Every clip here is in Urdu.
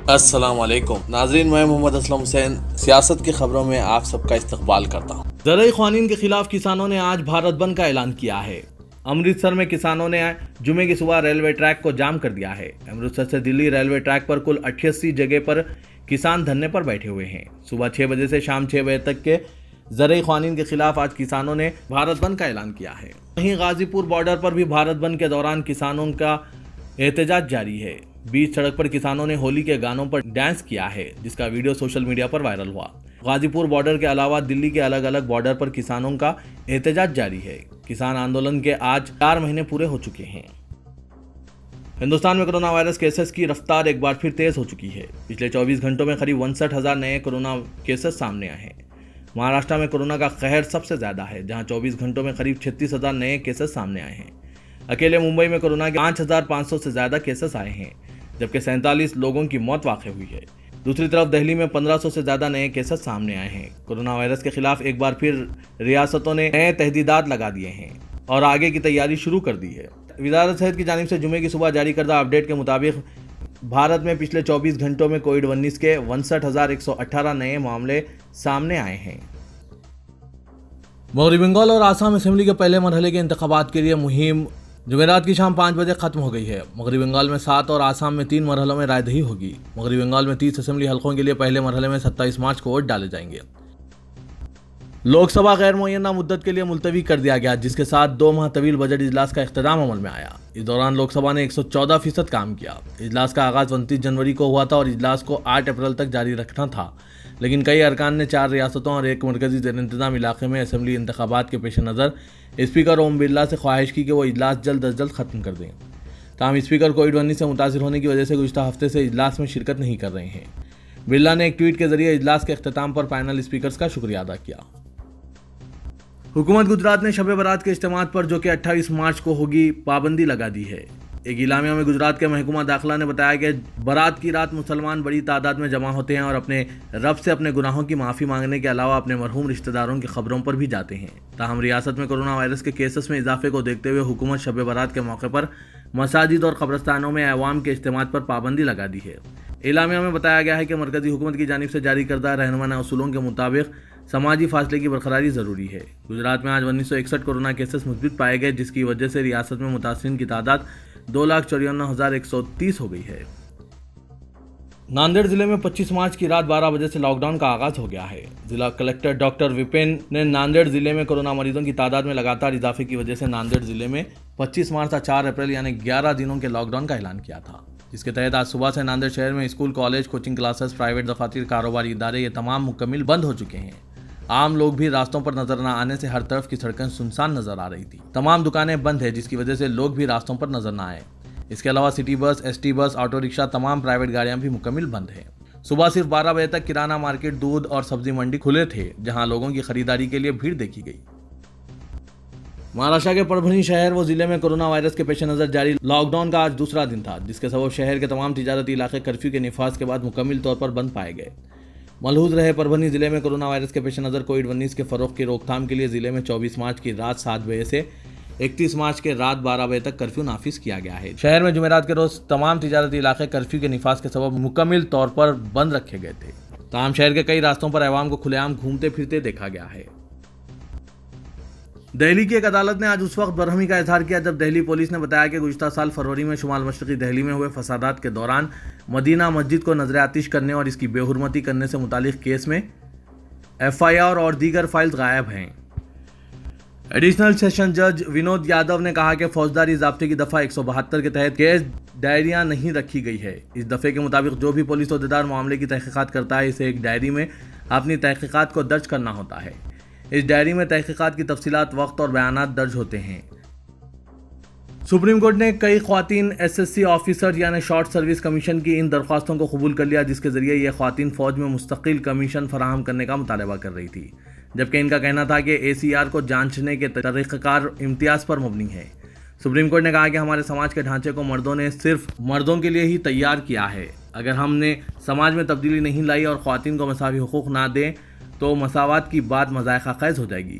السلام علیکم ناظرین، میں محمد اسلم حسین سیاست کی خبروں میں آپ سب کا استقبال کرتا ہوں۔ زرعی قوانین کے خلاف کسانوں نے آج بھارت بند کا اعلان کیا ہے۔ امرتسر میں کسانوں نے جمعے کی صبح ریلوے ٹریک کو جام کر دیا ہے۔ امرتسر سے دلی ریلوے ٹریک پر کل 88 جگہ پر کسان دھرنے پر بیٹھے ہوئے ہیں۔ صبح 6 بجے سے شام 6 بجے تک کے زرعی قوانین کے خلاف آج کسانوں نے بھارت بند کا اعلان کیا ہے۔ وہیں غازی پور بارڈر پر بھی بھارت بند کے دوران کسانوں کا احتجاج جاری ہے۔ بیچ سڑک پر کسانوں نے ہولی کے گانوں پر ڈانس کیا ہے، جس کا ویڈیو سوشل میڈیا پر وائرل ہوا۔ غازی پور بارڈر کے علاوہ دلی کے الگ الگ بارڈر پر کسانوں کا احتجاج جاری ہے۔ کسان آندولن کے آج 4 مہینے پورے ہو چکے ہیں۔ ہندوستان میں کرونا وائرس کیسز کی رفتار ایک بار پھر تیز ہو چکی ہے۔ پچھلے 24 گھنٹوں میں قریب 59,000 نئے کرونا کیسز سامنے آئے ہیں۔ مہاراشٹر میں کرونا کا قہر سب سے زیادہ ہے، جہاں 24 گھنٹوں میں قریب 36,000 نئے کیسز سامنے آئے ہیں۔ اکیلے ممبئی میں کرونا کے 5,500 سے زیادہ کیسز آئے ہیں، جبکہ 47 لوگوں کی موت واقع ہوئی ہے۔ دوسری طرف دہلی میں 1500 سے زیادہ نئے کیسز سامنے آئے ہیں۔ کرونا وائرس کے خلاف ایک بار پھر ریاستوں نے نئے تحدیدات لگا دیے ہیں اور آگے کی تیاری شروع کر دی ہے۔ وزارت صحت کی جانب سے جمعے کی صبح جاری کردہ اپڈیٹ کے مطابق بھارت میں پچھلے 24 گھنٹوں میں کووڈ-19 کے 59,118 نئے معاملے سامنے آئے ہیں۔ مغربی بنگال اور آسام اسمبلی کے پہلے مرحلے کے انتخابات کے لیے مہم جمعرات کی شام 5 بجے ختم ہو گئی ہے۔ مغربی بنگال میں 7 اور آسام میں 3 مرحلوں میں رائے دہی ہوگی۔ مغربی بنگال میں 30 اسمبلی حلقوں کے لیے پہلے مرحلے میں 27 مارچ کو ووٹ ڈالے جائیں گے۔ لوک سبھا غیر معینہ مدت کے لیے ملتوی کر دیا گیا، جس کے ساتھ 2 ماہ طویل بجٹ اجلاس کا اختتام عمل میں آیا۔ اس دوران لوک سبھا نے 114% کام کیا۔ اجلاس کا آغاز 29 جنوری کو ہوا تھا اور اجلاس کو 8 اپریل تک جاری رکھنا تھا، لیکن کئی ارکان نے 4 ریاستوں اور ایک مرکزی زیر انتظام علاقے میں اسمبلی انتخابات کے پیش نظر اسپیکر اوم برلا سے خواہش کی کہ وہ اجلاس جلد از جلد ختم کر دیں۔ تاہم اسپیکر کووڈ-19 سے متاثر ہونے کی وجہ سے گزشتہ ہفتے سے اجلاس میں شرکت نہیں کر رہے ہیں۔ برلا نے ایک ٹویٹ کے ذریعے اجلاس کے اختتام پر پینل اسپیکرز کا شکریہ ادا کیا۔ حکومت گجرات نے شب برات کے اجتماعات پر، جو کہ 28 مارچ کو ہوگی، پابندی لگا دی ہے۔ ایک اعلامیہ میں گجرات کے محکمہ داخلہ نے بتایا کہ برات کی رات مسلمان بڑی تعداد میں جمع ہوتے ہیں اور اپنے رب سے اپنے گناہوں کی معافی مانگنے کے علاوہ اپنے مرحوم رشتہ داروں کی قبروں پر بھی جاتے ہیں۔ تاہم ریاست میں کرونا وائرس کے کیسز میں اضافے کو دیکھتے ہوئے حکومت شب برات کے موقع پر مساجد اور قبرستانوں میں عوام کے اجتماعات پر پابندی لگا دی ہے۔ اعلامیہ میں بتایا گیا ہے کہ مرکزی حکومت کی جانب سے جاری کردہ رہنمانہ اصولوں کے مطابق سماجی فاصلے کی برقراری ضروری ہے۔ گجرات میں آج 1961 کورونا کیسز مثبت پائے گئے، جس کی وجہ سے ریاست میں متاثرین کی تعداد 2,54,130 ہو گئی ہے۔ ناندیڑ ضلع میں 25 مارچ کی رات 12 بجے سے لاک ڈاؤن کا آغاز ہو گیا ہے۔ ضلع کلکٹر ڈاکٹر وپن نے ناندیڑ ضلع میں کورونا مریضوں کی تعداد میں لگاتار اضافے کی وجہ سے ناندیڑ ضلع میں 25 مارچ سے 4 اپریل یعنی 11 دنوں کے لاک ڈاؤن کا اعلان کیا تھا، جس کے تحت آج صبح سے ناندیڑ شہر میں school, college, coaching classes, private دفاتر، کاروباری ادارے یہ تمام مکمل بند ہو چکے ہیں۔ عام لوگ بھی راستوں پر نظر نہ آنے سے ہر طرف کی سڑکیں سنسان نظر آ رہی تھی۔ تمام دکانیں بند ہیں، جس کی وجہ سے لوگ بھی راستوں پر نظر نہ آئے۔ اس کے علاوہ سٹی بس، ایس ٹی بس، آٹو رکشہ، تمام پرائیویٹ گاڑیاں بھی مکمل بند ہیں۔ صبح صرف 12 بجے تک کرانہ مارکیٹ، دودھ اور سبزی منڈی کھلے تھے، جہاں لوگوں کی خریداری کے لیے بھیڑ دیکھی گئی۔ مہاراشٹر کے پربھنی شہر و ضلع میں کورونا وائرس کے پیش نظر جاری لاک ڈاؤن کا آج دوسرا دن تھا، جس کے سبب شہر کے تمام تجارتی علاقے کرفیو کے نفاذ کے بعد مکمل طور پر بند پائے گئے۔ ملحوظ رہے پربھنی ضلع میں کورونا وائرس کے پیش نظر کووڈ-19 کے فروغ کی روک تھام کے لیے ضلع میں 24 مارچ کی رات 7 بجے سے 31 مارچ کے رات 12 بجے تک کرفیو نافذ کیا گیا ہے۔ شہر میں جمعرات کے روز تمام تجارتی علاقے کرفیو کے نفاذ کے سبب مکمل طور پر بند رکھے گئے تھے، تاہم شہر کے کئی راستوں پر عوام کو کھلے عام گھومتے پھرتے دیکھا گیا ہے۔ دہلی کی ایک عدالت نے آج اس وقت برہمی کا اظہار کیا جب دہلی پولیس نے بتایا کہ گزشتہ سال فروری میں شمال مشرقی دہلی میں ہوئے فسادات کے دوران مدینہ مسجد کو نظر آتش کرنے اور اس کی بے حرمتی کرنے سے متعلق کیس میں FIR اور دیگر فائلز غائب ہیں۔ ایڈیشنل سیشن جج ونود یادو نے کہا کہ فوجداری ضابطے کی دفعہ 172 کے تحت کیس ڈائریاں نہیں رکھی گئی ہے۔ اس دفعے کے مطابق جو بھی پولیس عہدیدار معاملے کی تحقیقات کرتا ہے، اسے ایک ڈائری میں اپنی تحقیقات کو درج کرنا ہوتا ہے۔ اس ڈائری میں تحقیقات کی تفصیلات، وقت اور بیانات درج ہوتے ہیں۔ سپریم کورٹ نے کئی خواتین SSC آفیسر یعنی شارٹ سروس کمیشن کی ان درخواستوں کو قبول کر لیا، جس کے ذریعے یہ خواتین فوج میں مستقل کمیشن فراہم کرنے کا مطالبہ کر رہی تھی، جبکہ ان کا کہنا تھا کہ ACR کو جانچنے کے طریقہ کار امتیاز پر مبنی ہے۔ سپریم کورٹ نے کہا کہ ہمارے سماج کے ڈھانچے کو مردوں نے صرف مردوں کے لیے ہی تیار کیا ہے۔ اگر ہم نے سماج میں تبدیلی نہیں لائی اور خواتین کو مساوی حقوق نہ دیں تو مساوات کی بات مذائقہ خیز ہو جائے گی۔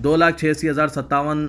2,86,057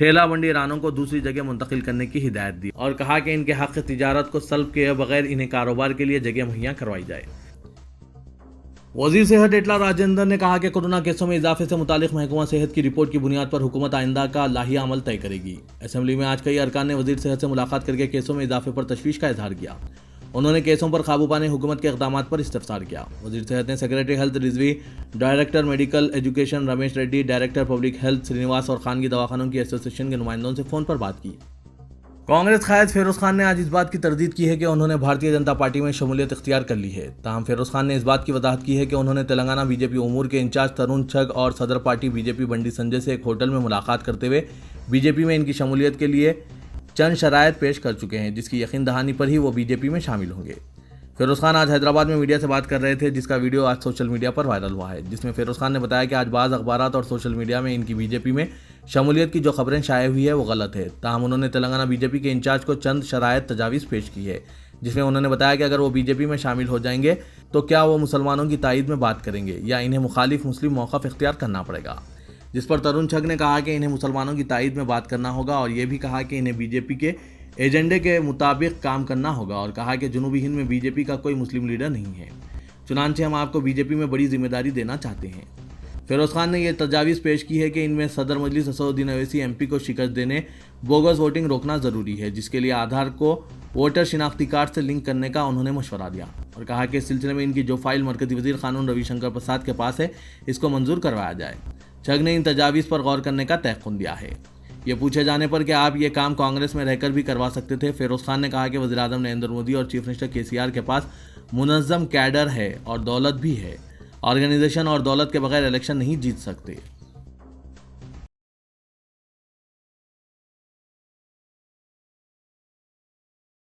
ٹھیلا منڈی رانوں کو دوسری جگہ منتقل کرنے کی ہدایت دی اور کہا کہ ان کے حق تجارت کو سلب کیے بغیر انہیں کاروبار کے لیے جگہ مہیا کروائی جائے۔ وزیر صحت ایٹلا راجندر نے کہا کہ کورونا کیسوں میں اضافے سے متعلق محکمہ صحت کی رپورٹ کی بنیاد پر حکومت آئندہ کا لائحہ عمل طے کرے گی۔ اسمبلی میں آج کئی ارکان نے وزیر صحت سے ملاقات کر کے کیسوں میں اضافے پر تشویش کا اظہار کیا۔ انہوں نے کیسوں پر قابو پانے حکومت کے اقدامات پر استفسار کیا۔ وزیر صحت نے secretary health Rizvi, director medical education Ramesh ready, director public health Srinivas اور خانگی دواخانوں کی ایسوسی ایشن کے نمائندوں سے فون پر بات کی۔ کانگریس قائد فیروز خان نے آج اس بات کی تردید کی ہے کہ انہوں نے بھارتیہ جنتا پارٹی میں شمولیت اختیار کر لی ہے۔ تاہم فیروز خان نے اس بات کی وضاحت کی ہے کہ انہوں نے تلنگانہ بی جے پی امور کے انچارج ترون چھگ اور صدر پارٹی بی جے پی بنڈی سنجے سے ایک ہوٹل میں ملاقات کرتے ہوئے بی جے پی میں ان کی شمولیت کے لیے چند شرائط پیش کر چکے ہیں، جس کی یقین دہانی پر ہی وہ بی جے پی میں شامل ہوں گے۔ فیروز خان آج حیدرآباد میں میڈیا سے بات کر رہے تھے، جس کا ویڈیو آج سوشل میڈیا پر وائرل ہوا ہے، جس میں فیروز خان نے بتایا کہ آج بعض اخبارات اور سوشل میڈیا میں ان کی بی جے پی میں شمولیت کی جو خبریں شائع ہوئی ہے وہ غلط ہے۔ تاہم انہوں نے تلنگانہ بی جے پی کے انچارج کو چند شرائط تجاویز پیش کی ہے، جس میں انہوں نے بتایا کہ اگر وہ بی جے پی میں شامل ہو جائیں گے تو کیا وہ مسلمانوں کی تائید میں بات کریں گے یا انہیں مخالف مسلم موقف اختیار کرنا پڑے گا، جس پر ترون چھگ نے کہا کہ انہیں مسلمانوں کی تائید میں بات کرنا ہوگا اور یہ بھی کہا کہ انہیں بی جے پی کے ایجنڈے کے مطابق کام کرنا ہوگا اور کہا کہ جنوبی ہند میں بی جے پی کا کوئی مسلم لیڈر نہیں ہے، چنانچہ ہم آپ کو بی جے پی میں بڑی ذمہ داری دینا چاہتے ہیں۔ فیروز خان نے یہ تجاویز پیش کی ہے کہ ان میں صدر مجلس اسدالدین اویسی ایم پی کو شکست دینے، بوگس ووٹنگ روکنا ضروری ہے، جس کے لیے آدھار کو ووٹر شناختی کارڈ سے لنک کرنے کا انہوں نے مشورہ دیا اور کہا کہ اس سلسلے میں ان کی جو فائل مرکزی وزیر قانون روی شنکر پرساد کے پاس ہے اس کو منظور کروایا جائے۔ چھگ نے ان تجاویز پر غور کرنے کا تیقن دیا ہے۔ یہ پوچھے جانے پر کہ آپ یہ کام کانگریس میں رہ کر بھی کروا سکتے تھے، فیروز خان نے کہا کہ وزیر اعظم نریندر مودی اور چیف منسٹر کے سی آر کے پاس منظم کیڈر ہے اور دولت بھی ہے، آرگنائزیشن اور دولت کے بغیر الیکشن نہیں جیت سکتے۔